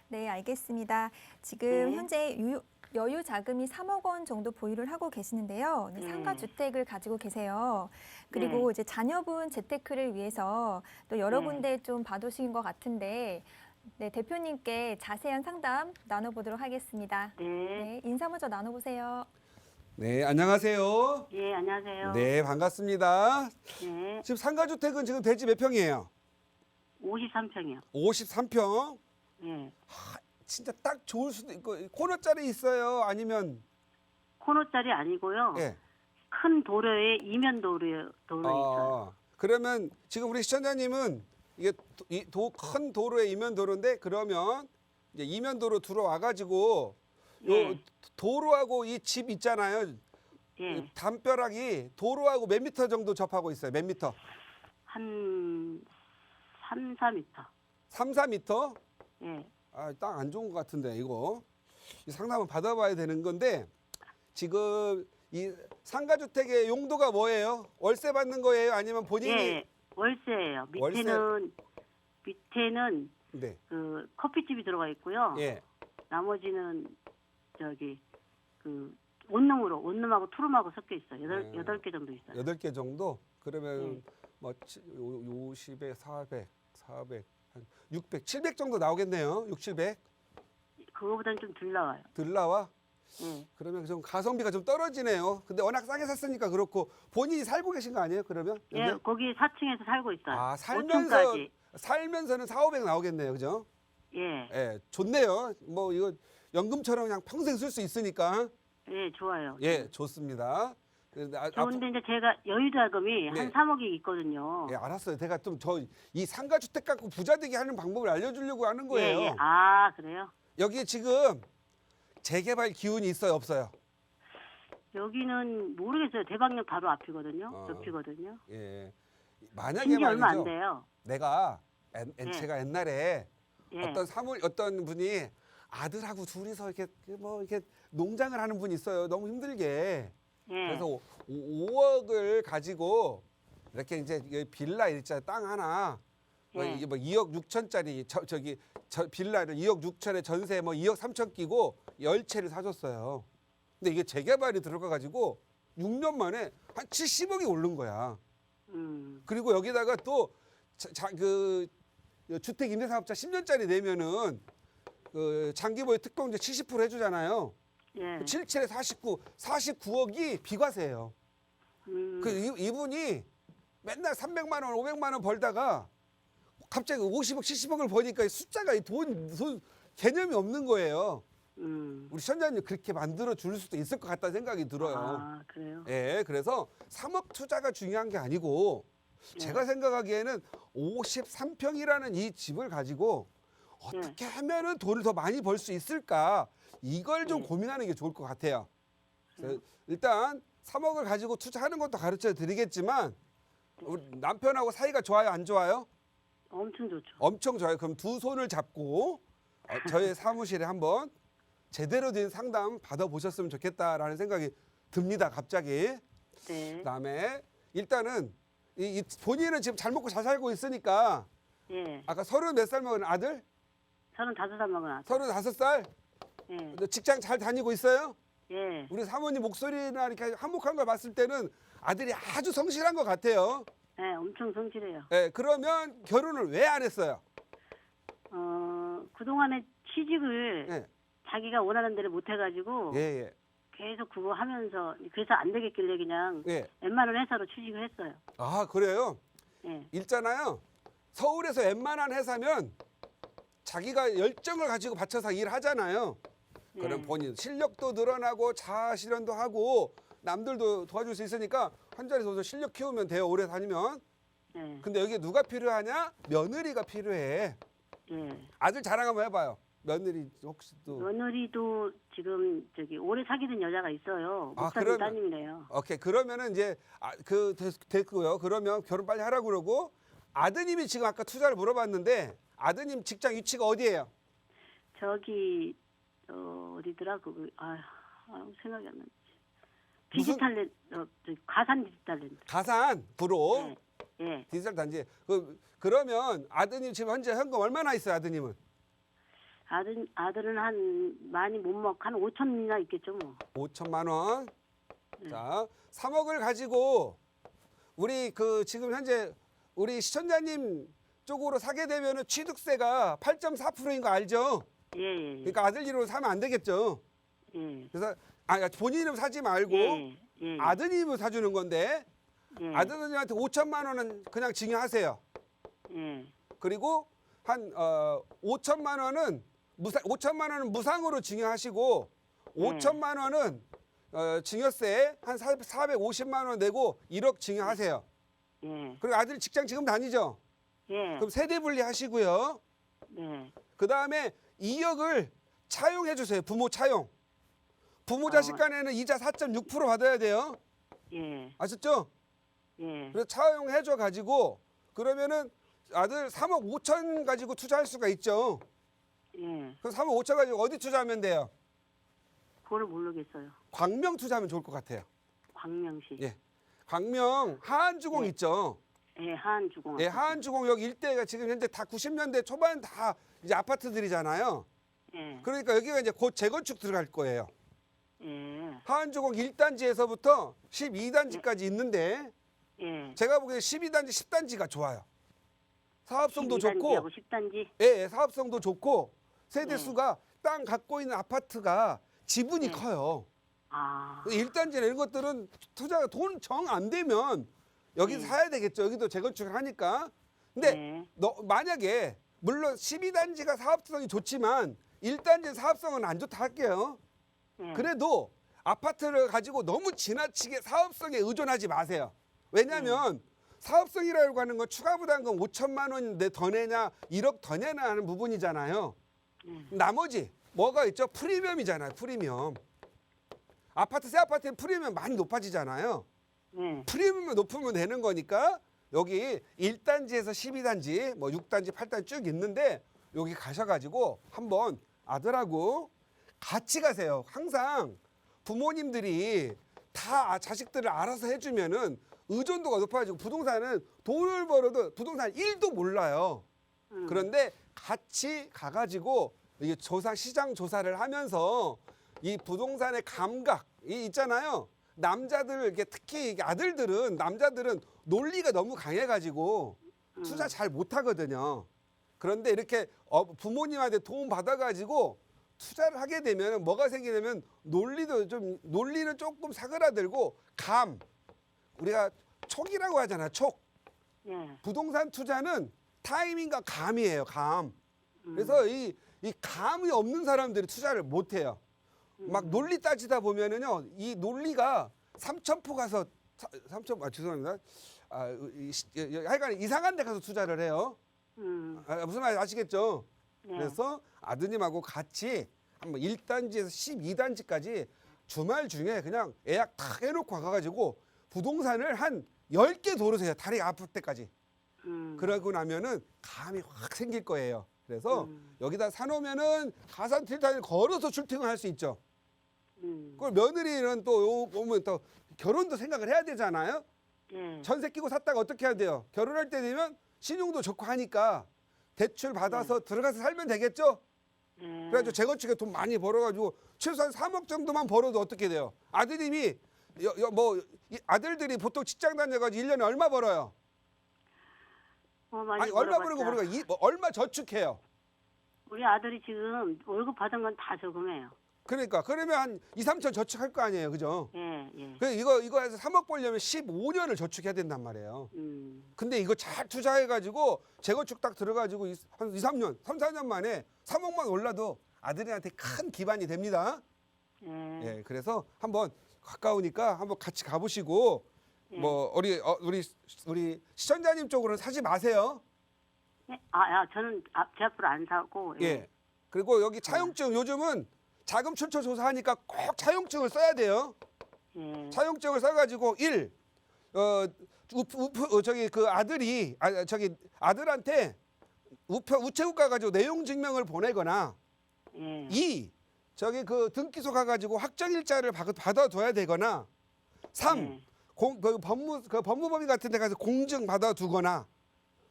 네, 알겠습니다. 지금 네. 현재 여유 자금이 3억 원 정도 보유를 하고 계시는데요. 네, 네. 상가 주택을 가지고 계세요. 그리고 이제 자녀분 재테크를 위해서 또 여러 네. 군데 좀 봐두신 것 같은데 네, 대표님께 자세한 상담 나눠보도록 하겠습니다. 네. 네, 인사 먼저 나눠보세요. 네, 안녕하세요. 예, 안녕하세요. 네, 반갑습니다. 네. 지금 상가주택은 지금 대지 몇 평이에요? 53평이요. 53평. 예. 진짜 딱 좋을 수도 있고 코너짜리 있어요? 아니면 코너짜리 아니고요. 예. 큰 도로에 이면 도로에 있어요. 그러면 지금 우리 시청자님은 이게 큰 도로에 이면 도로인데 그러면 이제 이면 도로 들어와 가지고 요 예. 도로하고 이 집 있잖아요. 예. 이 담벼락이 도로하고 몇 미터 정도 접하고 있어요? 몇 미터? 한 3, 4m. 3, 4미터? 예. 아, 땅 안 좋은 것 같은데 이거 이 상담을 받아봐야 되는 건데 지금 이 상가주택의 용도가 뭐예요? 월세 받는 거예요? 아니면 본인이 예. 월세예요. 밑에는 네, 그 커피집이 들어가 있고요. 예, 나머지는 저기 그 원룸하고 투룸하고 섞여 있어요. 네. 8개 정도 있어요. 8개 정도? 그러면 네. 뭐 50에 400, 400, 한 600, 700 정도 나오겠네요. 6, 700 그거보다는 좀 덜 나와요. 들 나와? 예. 그러면 좀 가성비가 좀 떨어지네요. 근데 워낙 싸게 샀으니까 그렇고 본인이 살고 계신 거 아니에요? 그러면? 예, 여기? 거기 4층에서 살고 있어요. 아, 5층까지. 살면서는 4, 500 나오겠네요. 그죠? 예. 예, 좋네요. 뭐 이거 연금처럼 그냥 평생 쓸 수 있으니까. 예, 좋아요. 예, 좋습니다. 그런데 좋은데 이제 제가 여유 자금이 네. 한 3억이 있거든요. 예, 알았어요. 제가 좀 이 상가 주택 갖고 부자 되게 하는 방법을 알려주려고 하는 거예요. 예, 예. 아, 그래요? 여기 지금 재개발 기운이 있어요, 없어요? 여기는 모르겠어요. 대방역 바로 앞이거든요. 어. 옆이거든요. 예. 만약에 신지 얼마 안 말이죠. 돼요. 내가 예. 제가 옛날에 예. 어떤 분이 아들하고 둘이서 이렇게 이렇게 농장을 하는 분이 있어요. 너무 힘들게. 예. 그래서 5억을 가지고 이렇게 이제 빌라 일자 땅 하나 예. 이게 뭐 2억 6천짜리 저 빌라를 2억 6천에 전세 뭐 2억 3천 끼고 10채를 사줬어요. 근데 이게 재개발이 들어가 가지고 6년 만에 한 70억이 오른 거야. 그리고 여기다가 또 그 주택 임대사업자 10년짜리 내면은 그 장기보유 특공제 70% 해주잖아요. 예. 7채에 49억이 비과세예요. 이분이 맨날 300만 원, 500만 원 벌다가 갑자기 50억, 70억을 버니까 숫자가 돈 개념이 없는 거예요. 우리 시청자님 그렇게 만들어 줄 수도 있을 것 같다는 생각이 들어요. 아, 그래요? 예, 그래서 3억 투자가 중요한 게 아니고 제가 생각하기에는 53평이라는 이 집을 가지고 어떻게 하면은 돈을 더 많이 벌 수 있을까 이걸 좀 고민하는 게 좋을 것 같아요. 그래서 일단 3억을 가지고 투자하는 것도 가르쳐 드리겠지만 우리 남편하고 사이가 좋아요, 안 좋아요? 엄청 좋죠. 엄청 좋아요. 그럼 두 손을 잡고 저희 사무실에 한번 제대로 된 상담 받아보셨으면 좋겠다라는 생각이 듭니다. 갑자기. 네. 그다음에 일단은 이 본인은 지금 잘 먹고 잘 살고 있으니까 예. 아까 30 몇 살 먹은 아들? 35살 먹은 아들. 35살? 예. 직장 잘 다니고 있어요? 예. 우리 사모님 목소리나 이렇게 한목한 걸 봤을 때는 아들이 아주 성실한 것 같아요. 예, 엄청 성실해요. 예, 그러면 결혼을 왜 안 했어요? 그동안에 취직을 예, 자기가 원하는 대로 못 해가지고 예, 계속 그거 하면서 그래서 안 되겠길래 그냥 예. 웬만한 회사로 취직을 했어요. 아, 그래요? 예. 있잖아요. 서울에서 웬만한 회사면 자기가 열정을 가지고 바쳐서 일하잖아요. 그럼 예. 본인 실력도 늘어나고 자아 실현도 하고 남들도 도와줄 수 있으니까 한 자리에서 실력 키우면 돼요. 오래 다니면. 예. 근데 여기 누가 필요하냐? 며느리가 필요해. 예. 아들 자랑 한번 해봐요. 며느리 혹시 또. 며느리도 지금 오래 사귀던 여자가 있어요. 아, 목사님 그러면- 따님이래요. 오케이. 그러면은 이제 됐고요. 그러면 결혼 빨리 하라고 그러고 아드님이 지금 아까 투자를 물어봤는데 아드님 직장 위치가 어디예요? 저기 어디더라 생각이 안 나지. 무슨- 디지털랜드 가산 디지털랜드. 가산 구로 예. 예. 디지털 단지. 그러면 아드님 지금 현재 현금 얼마나 있어요, 아드님은? 아들은 한 많이 못 먹고 한 5천이나 있겠죠 뭐. 5천만 원. 자, 3억을 가지고 우리 그 지금 현재 우리 시청자님 쪽으로 사게 되면은 취득세가 8.4%인 거 알죠? 예. 그러니까 아들 이름으로 사면 안 되겠죠. 예. 그래서 본인 이름 사지 말고 예. 아드님을 사주는 건데 예. 아드님한테 5천만 원은 그냥 증여하세요. 예. 그리고 한 5천만 원은 5천만 원은 무상으로 증여하시고 5천만 원은 증여세 한 450만 원 내고 1억 증여하세요. 예. 그리고 아들 직장 지금 다니죠? 예. 그럼 세대 분리하시고요. 네. 그 다음에 2억을 차용해 주세요. 부모 차용. 부모 자식 간에는 이자 4.6% 받아야 돼요. 예. 아셨죠? 예. 그래서 차용해 줘 가지고 그러면은 아들 3억 5천 가지고 투자할 수가 있죠. 예. 그럼 3억 5천 가지고 어디 투자하면 돼요? 그거를 모르겠어요. 광명 투자하면 좋을 것 같아요. 광명시. 예. 광명 하안주공 있죠. 예, 하안주공. 예, 하안주공역 일대가 지금 현재 다 90년대 초반 다 이제 아파트들이잖아요. 예. 그러니까 여기가 이제 곧 재건축 들어갈 거예요. 예. 하안주공 1단지에서부터 12단지까지 있는데 예. 제가 보기에 12단지, 10단지가 좋아요. 사업성도 좋고 12단지하고 10단지. 예, 사업성도 좋고 세대 네. 수가 땅 갖고 있는 아파트가 지분이 네. 커요. 아. 1단지나 이런 것들은 투자가 돈 정 안 되면 여기서 네. 사야 되겠죠. 여기도 재건축을 하니까. 근데 네. 만약에 물론 12단지가 사업성이 좋지만 1단지 사업성은 안 좋다 할게요. 예. 그래도 아파트를 가지고 너무 지나치게 사업성에 의존하지 마세요. 왜냐하면 사업성이라고 하는 건 추가 부담금 5천만 원 더 내냐 1억 더 내냐 하는 부분이잖아요. 나머지 뭐가 있죠? 프리미엄이잖아요. 프리미엄. 새 아파트는 프리미엄 많이 높아지잖아요. 네. 프리미엄이 높으면 되는 거니까 여기 1단지에서 12단지, 뭐 6단지, 8단지 쭉 있는데 여기 가셔가지고 한번 아들하고 같이 가세요. 항상 부모님들이 다 자식들을 알아서 해주면은 의존도가 높아지고 부동산은 돈을 벌어도 부동산 1도 몰라요. 그런데 같이 가가지고 이게 시장 조사를 하면서 이 부동산의 감각이 있잖아요. 남자들 이게 특히 이게 남자들은 논리가 너무 강해가지고 투자 잘 못하거든요. 그런데 이렇게 부모님한테 도움 받아가지고 투자를 하게 되면 뭐가 생기냐면 논리는 조금 사그라들고 우리가 촉이라고 하잖아요. 촉. 예. 부동산 투자는 타이밍과 감이에요. 그래서 이 감이 없는 사람들이 투자를 못 해요. 막 논리 따지다 보면은요, 이 논리가 삼천포 가서 죄송합니다. 하여간 이상한 데 가서 투자를 해요. 무슨 말인지 아시겠죠? 네. 그래서 아드님하고 같이 한번 1단지에서 12단지까지 주말 중에 그냥 예약 탁 해놓고 가가지고 부동산을 한 10개 도르세요. 다리가 아플 때까지. 그러고 나면은 감이 확 생길 거예요. 그래서 여기다 사놓으면은 가산 틸타를 걸어서 출퇴근을 할 수 있죠. 그걸 며느리는 또 오면 또 결혼도 생각을 해야 되잖아요. 예. 전세 끼고 샀다가 어떻게 해야 돼요? 결혼할 때 되면 신용도 좋고 하니까 대출 받아서 들어가서 살면 되겠죠? 예. 그래가지고 재건축에 돈 많이 벌어가지고 최소한 3억 정도만 벌어도 어떻게 돼요? 아드님이 아들들이 보통 직장 다녀가지고 1년에 얼마 벌어요? 많이 얼마 벌어봤자. 벌고 얼마 저축해요? 우리 아들이 지금 월급 받은 건 다 저금해요. 그러니까 그러면 한 2, 3천 저축할 거 아니에요, 그죠? 예, 예. 그 이거 해서 3억 벌려면 15년을 저축해야 된단 말이에요. 근데 이거 잘 투자해가지고 재건축 딱 들어가지고 한 2, 3년, 3, 4년 만에 3억만 올라도 아들한테 큰 기반이 됩니다. 예. 예, 그래서 한번 가까우니까 한번 같이 가보시고 뭐 우리 시청자님 쪽으로는 사지 마세요. 예? 저는 제 앞으로 안 사고. 예. 그리고 여기 차용증 요즘은 자금 출처 조사하니까 꼭 차용증을 써야 돼요. 예. 차용증을 써가지고 아들한테 우체국 가가지고 내용 증명을 보내거나 예. 2 그 등기소 가가지고 확정일자를 받아둬야 되거나 3 예. 법무법인 같은 데 가서 공증 받아두거나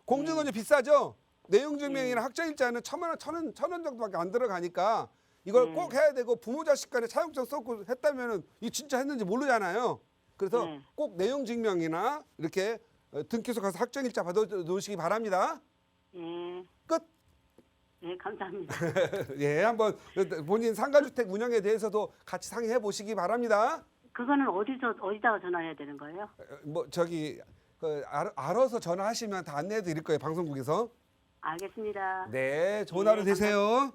공증은 좀 비싸죠? 내용 증명이나 확정일자는 1,000원 정도밖에 안 들어가니까 이걸 꼭 해야 되고 부모 자식 간에 차용증 써고 했다면은 이 진짜 했는지 모르잖아요. 그래서 꼭 내용 증명이나 이렇게 등기소 가서 확정일자 받아 놓으시기 바랍니다. 예. 끝. 예, 감사합니다. 예, 한번 본인 상가주택 운영에 대해서도 같이 상의해 보시기 바랍니다. 그거는 어디다가 전화해야 되는 거예요? 뭐 저기 알아서 전화하시면 다 안내해 드릴 거예요, 방송국에서. 알겠습니다. 네, 좋은 하루 되세요.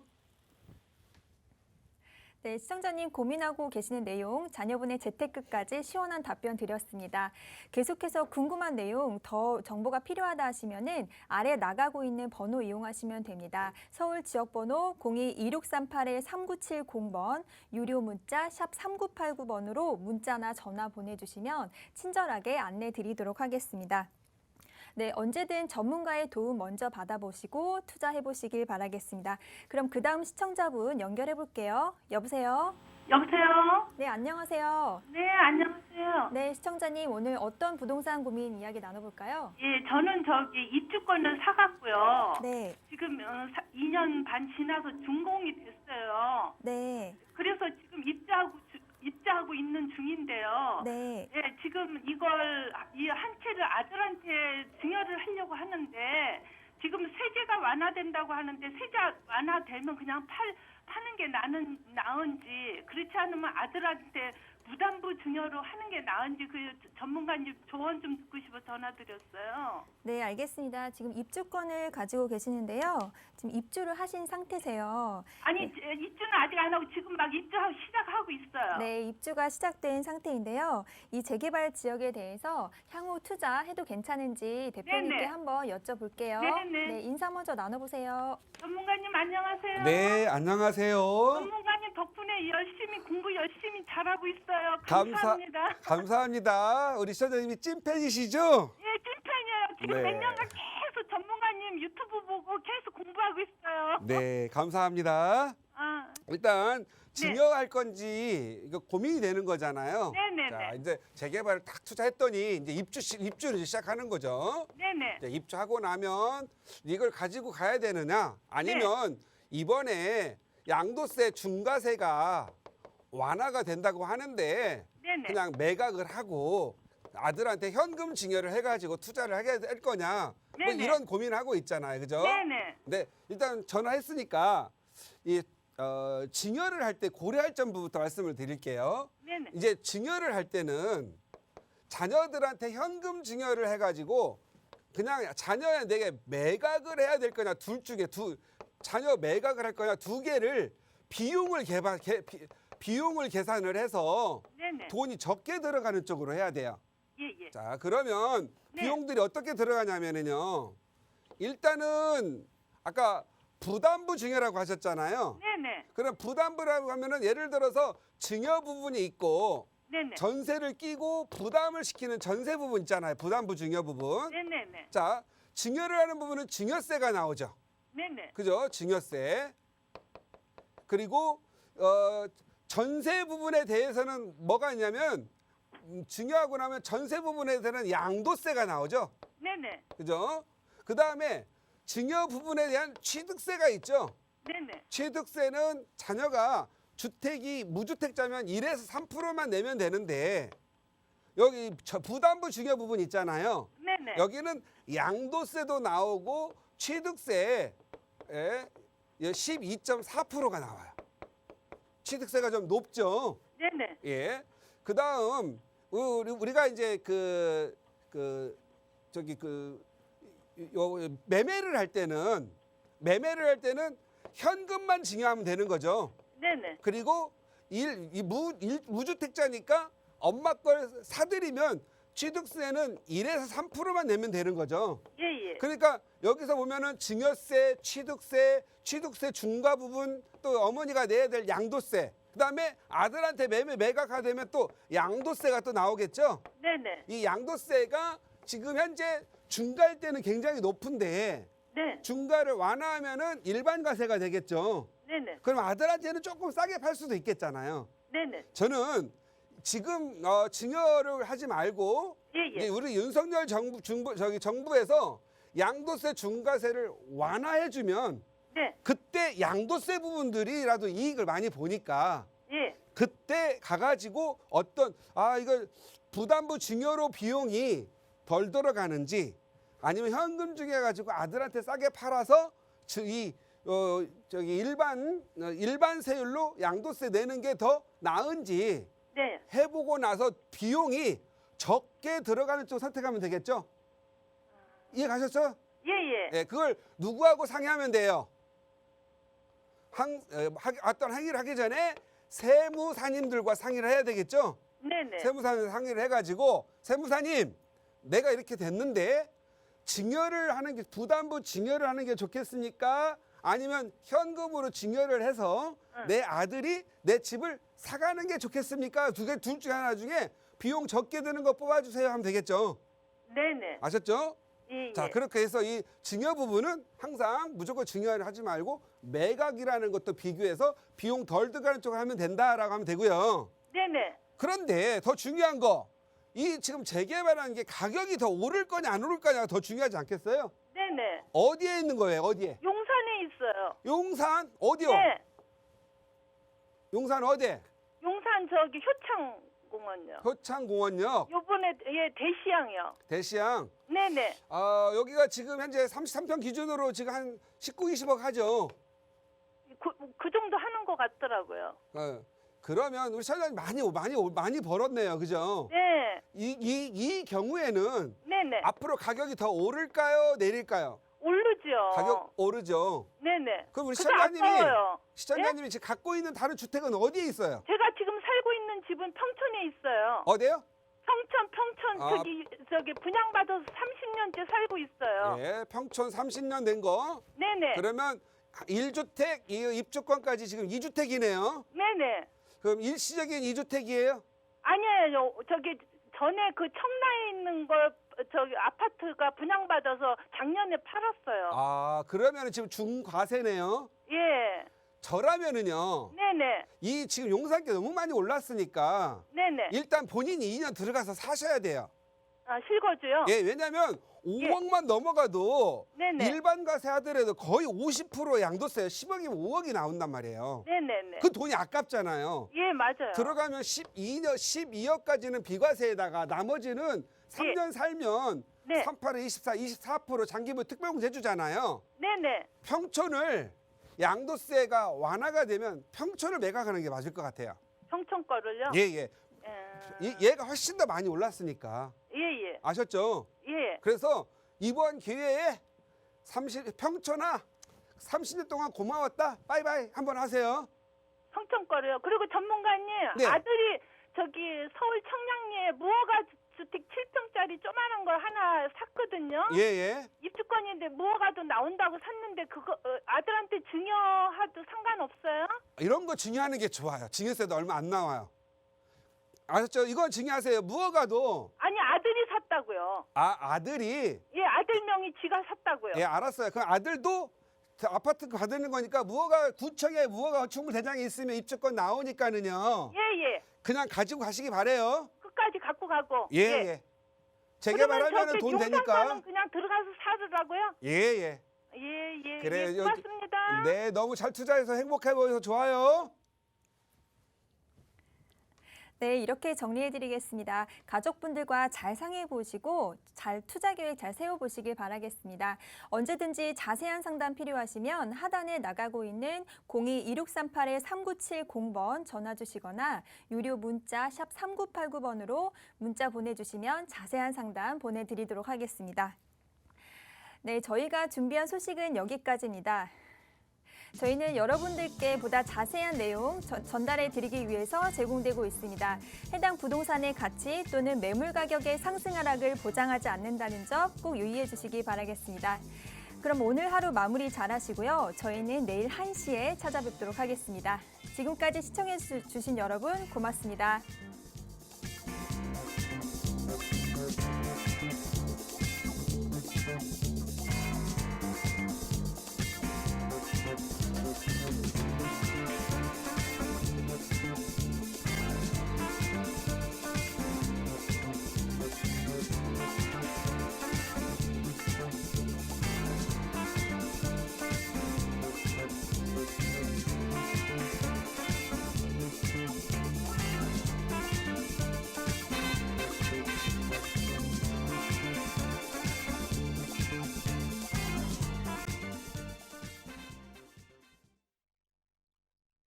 네, 시청자님 고민하고 계시는 내용 자녀분의 재테크까지 시원한 답변 드렸습니다. 계속해서 궁금한 내용 더 정보가 필요하다 하시면은 아래 나가고 있는 번호 이용하시면 됩니다. 서울 지역번호 02-2638-3970번 유료 문자 샵 3989번으로 문자나 전화 보내주시면 친절하게 안내 드리도록 하겠습니다. 네, 언제든 전문가의 도움 먼저 받아보시고 투자해보시길 바라겠습니다. 그럼 그 다음 시청자분 연결해볼게요. 여보세요? 여보세요? 네, 안녕하세요. 네, 안녕하세요. 네, 시청자님 오늘 어떤 부동산 고민 이야기 나눠볼까요? 예, 저는 저기 입주권을 사갔고요. 네, 지금 2년 반 지나서 준공이 됐어요. 네, 그래서 지금 입주하고 있는 중인데요. 네, 예, 지금 이 한 채를 아들한테 증여를 하려고 하는데 지금 세제가 완화된다고 하는데 세제 완화되면 그냥 파는 게 나은지 그렇지 않으면 아들한테 무담보 증여로 하는 게 나은지 그 전문가님 조언 좀 듣고 싶어 전화드렸어요. 네, 알겠습니다. 지금 입주권을 가지고 계시는데요. 지금 입주를 하신 상태세요. 아니 입주는 아직 안 하고 지금 막 입주하고 시작하고 있어요. 네, 입주가 시작된 상태인데요. 이 재개발 지역에 대해서 향후 투자해도 괜찮은지 대표님께 네네. 한번 여쭤볼게요. 네네. 네, 인사 먼저 나눠보세요. 전문가님 안녕하세요. 네, 안녕하세요. 전문가님 덕분에 공부 열심히 잘하고 있어요. 감사합니다. 감사합니다. 우리 시청자님이 찐팬이시죠? 예, 찐팬이에요. 지금 네. 몇 년간 계속 전문가님 유튜브 보고 계속 공부하고 있어요. 네, 감사합니다. 아, 일단 증여할 건지 이거 고민이 되는 거잖아요. 네네네. 자, 이제 재개발을 딱 투자했더니 이제 입주를 시작하는 거죠. 네네. 이제 입주하고 나면 이걸 가지고 가야 되느냐, 아니면 이번에 양도세 중과세가 완화가 된다고 하는데 네네. 그냥 매각을 하고 아들한테 현금 증여를 해가지고 투자를 하게 될 거냐, 뭐 네네. 이런 고민을 하고 있잖아요, 그죠? 네네. 네, 일단 전화했으니까 이 증여를 할 때 고려할 점부터 말씀을 드릴게요. 네네. 이제 증여를 할 때는 자녀들한테 현금 증여를 해가지고 그냥 자녀에게 매각을 해야 될 거냐, 둘 중에 자녀 매각을 할 거냐, 두 개를 비용을 계산을 해서 네네. 돈이 적게 들어가는 쪽으로 해야 돼요. 예예. 자, 그러면 네. 비용들이 어떻게 들어가냐면은요. 일단은 아까 부담부 증여라고 하셨잖아요. 네네. 그럼 부담부라고 하면은 예를 들어서 증여 부분이 있고 네네. 전세를 끼고 부담을 시키는 전세 부분 있잖아요. 부담부 증여 부분. 네네네. 자, 증여를 하는 부분은 증여세가 나오죠. 네네. 그죠? 증여세. 그리고 전세 부분에 대해서는 뭐가 있냐면 증여하고 나면 전세 부분에 대해서는 양도세가 나오죠. 네네. 그죠? 그다음에 증여 부분에 대한 취득세가 있죠. 네네. 취득세는 자녀가 주택이 무주택자면 1에서 3%만 내면 되는데 여기 부담부 증여 부분 있잖아요. 네네. 여기는 양도세도 나오고 취득세에 12.4%가 나와요. 취득세가 좀 높죠. 네네. 예. 그다음 우리가 이제 매매를 할 때는 현금만 증여하면 되는 거죠. 네네. 그리고 무주택자니까 엄마 걸 사들이면 취득세는 1에서 3%만 내면 되는 거죠. 예예. 그러니까 여기서 보면은 증여세, 취득세 중과 부분, 또 어머니가 내야 될 양도세, 그다음에 아들한테 매각하게 되면 또 양도세가 또 나오겠죠. 네네. 이 양도세가 지금 현재 중과일 때는 굉장히 높은데 네. 중과를 완화하면은 일반 과세가 되겠죠. 네네. 그럼 아들한테는 조금 싸게 팔 수도 있겠잖아요. 네네. 저는 지금 증여를 하지 말고 예예. 우리 윤석열 정부에서 양도세 중과세를 완화해주면 네. 그때 양도세 부분들이라도 이익을 많이 보니까 예. 그때 가가지고 어떤 이거 부담부 증여로 비용이 덜 들어가는지 아니면 현금 증여해가지고 아들한테 싸게 팔아서 일반 세율로 양도세 내는 게 더 나은지 네. 해보고 나서 비용이 적게 들어가는 쪽 선택하면 되겠죠? 이해 가셨죠? 예. 예, 그걸 누구하고 상의하면 돼요? 어떤 행위를 하기 전에 세무사님들과 상의를 해야 되겠죠? 네네. 세무사님 상의를 해가지고 세무사님 내가 이렇게 됐는데 증여를 하는 게 부담부 증여를 하는 게 좋겠습니까? 아니면 현금으로 증여를 해서 내 아들이 내 집을 사가는 게 좋겠습니까? 둘 중에 하나 중에 비용 적게 드는 거 뽑아주세요 하면 되겠죠? 네네. 아셨죠? 예. 자, 그렇게 해서 이 증여 부분은 항상 무조건 증여를 하지 말고 매각이라는 것도 비교해서 비용 덜 들어가는 쪽을 하면 된다라고 하면 되고요. 네네. 그런데 더 중요한 거, 이 지금 재개발하는 게 가격이 더 오를 거냐 안 오를 거냐가 더 중요하지 않겠어요? 네네. 어디에 있는 거예요? 어디에? 용산에 있어요. 용산 어디요? 네. 용산 어디에? 용산 저기 효창공원요. 효창공원역, 요번에 대시양이요. 대시양. 네네. 여기가 지금 현재 33평 기준으로 지금 한 19, 20억 하죠. 그 정도 하는 것 같더라고요. 그러면 우리 사장님 많이 벌었네요, 그죠? 네. 이 경우에는 네네. 앞으로 가격이 더 오를까요, 내릴까요? 오르죠. 가격 오르죠. 네네. 그럼 우리 그거 시청자님이 아까워요. 시청자님이 지금 갖고 있는 다른 주택은 어디에 있어요? 제가 지금 살고 있는 집은 평촌에 있어요. 어디요? 평촌 저기 분양받아서 30년째 살고 있어요. 예, 평촌 30년 된 거. 네네. 그러면 1주택 입주권까지 지금 2주택이네요. 네네. 그럼 일시적인 2주택이에요? 아니에요. 저기 전에 그 청라에 있는 걸 저기 아파트가 분양받아서 작년에 팔았어요. 그러면 지금 중과세네요. 예. 저라면은요. 네네. 이 지금 용산가 너무 많이 올랐으니까 네네. 일단 본인이 2년 들어가서 사셔야 돼요. 실거주요? 예, 왜냐면 5억만 넘어가도 네네. 일반 과세 하더라도 거의 50% 양도세 10억이면 5억이 나온단 말이에요. 네네네. 그 돈이 아깝잖아요. 예, 맞아요. 들어가면 12억까지는 비과세에다가 나머지는 3년 살면 네. 38에 24% 장기부 특별공제 해주잖아요. 네네. 평촌을 양도세가 완화가 되면 평촌을 매각하는 게 맞을 것 같아요. 평촌 거를요? 예. 얘가 훨씬 더 많이 올랐으니까. 예. 아셨죠? 예. 그래서 이번 기회에 평촌아 30년 동안 고마웠다. 빠이빠이 한번 하세요. 평촌 거를요. 그리고 전문가님, 네. 아들이 저기 서울 청량리에 무허가 주택 7평짜리 조그마한 걸 하나 샀거든요. 예. 입주권인데 무허가도 나온다고 샀는데 그거 아들한테 증여해도 상관없어요? 이런 거 증여하는 게 좋아요. 증여세도 얼마 안 나와요. 아셨죠? 이건 증여하세요. 무허가도 아니 아들이 샀다고요. 아들이 예, 아들 명의 지가 샀다고요. 예, 알았어요. 그 아들도 아파트 받는 거니까 구청에 무허가 건축물 대장이 있으면 입주권 나오니까는요. 예. 그냥 가지고 가시기 바래요. 끝까지 갖고 가고. 예. 재개발하면 돈 되니까. 용산사는 그냥 들어가서 사더라고요. 예. 예. 그래요. 예, 고맙습니다. 네, 너무 잘 투자해서 행복해 보여서 좋아요. 네, 이렇게 정리해드리겠습니다. 가족분들과 잘 상의해보시고 잘 투자 계획 잘 세워보시길 바라겠습니다. 언제든지 자세한 상담 필요하시면 하단에 나가고 있는 02-2638-3970번 전화 주시거나 유료 문자 샵 3989번으로 문자 보내주시면 자세한 상담 보내드리도록 하겠습니다. 네, 저희가 준비한 소식은 여기까지입니다. 저희는 여러분들께 보다 자세한 내용 전달해 드리기 위해서 제공되고 있습니다. 해당 부동산의 가치 또는 매물 가격의 상승 하락을 보장하지 않는다는 점 꼭 유의해 주시기 바라겠습니다. 그럼 오늘 하루 마무리 잘 하시고요. 저희는 내일 1시에 찾아뵙도록 하겠습니다. 지금까지 시청해 주신 여러분 고맙습니다.